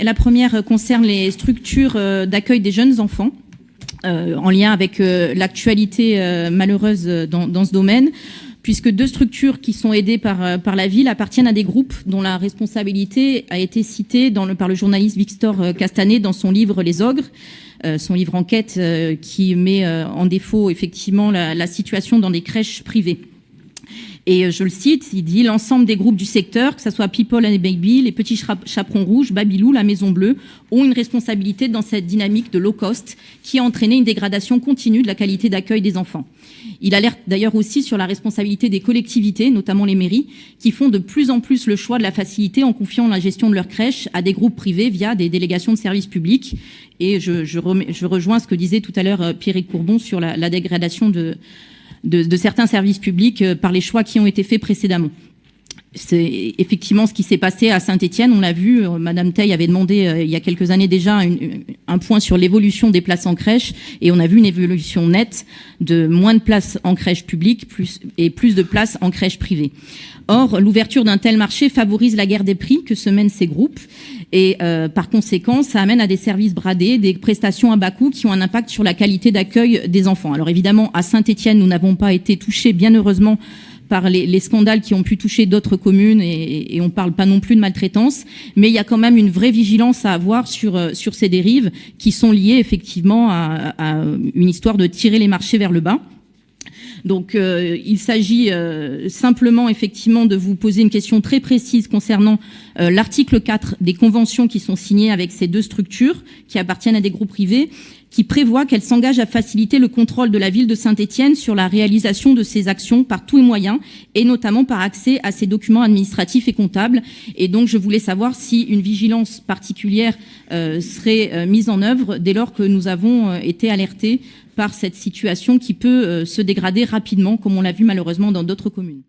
La première concerne les structures d'accueil des jeunes enfants, en lien avec l'actualité malheureuse dans ce domaine, puisque deux structures qui sont aidées par la ville appartiennent à des groupes dont la responsabilité a été citée par le journaliste Victor Castanet dans son livre « Les Ogres », son livre enquête qui met en défaut effectivement la situation dans des crèches privées. Et je le cite, il dit « L'ensemble des groupes du secteur, que ce soit People and Baby, les Petits Chaperons Rouges, Babylou, la Maison Bleue, ont une responsabilité dans cette dynamique de low cost qui a entraîné une dégradation continue de la qualité d'accueil des enfants. » Il alerte d'ailleurs aussi sur la responsabilité des collectivités, notamment les mairies, qui font de plus en plus le choix de la facilité en confiant la gestion de leurs crèches à des groupes privés via des délégations de services publics. Et je rejoins ce que disait tout à l'heure Pierrick Courbon sur la dégradation de certains services publics par les choix qui ont été faits précédemment. C'est effectivement ce qui s'est passé à Saint-Étienne, on l'a vu, Madame Teil avait demandé il y a quelques années déjà un point sur l'évolution des places en crèche, et on a vu une évolution nette de moins de places en crèche publique et plus de places en crèche privée. Or, l'ouverture d'un tel marché favorise la guerre des prix que se mènent ces groupes, et par conséquent, ça amène à des services bradés, des prestations à bas coût qui ont un impact sur la qualité d'accueil des enfants. Alors évidemment, à Saint-Étienne, nous n'avons pas été touchés, bien heureusement, par les scandales qui ont pu toucher d'autres communes, et on ne parle pas non plus de maltraitance, mais il y a quand même une vraie vigilance à avoir sur ces dérives qui sont liées effectivement à une histoire de tirer les marchés vers le bas. Donc il s'agit simplement effectivement de vous poser une question très précise concernant l'article 4 des conventions qui sont signées avec ces deux structures qui appartiennent à des groupes privés, qui prévoit qu'elle s'engage à faciliter le contrôle de la ville de Saint-Étienne sur la réalisation de ces actions par tous les moyens, et notamment par accès à ces documents administratifs et comptables. Et donc, je voulais savoir si une vigilance particulière serait mise en œuvre dès lors que nous avons été alertés par cette situation qui peut se dégrader rapidement, comme on l'a vu malheureusement dans d'autres communes.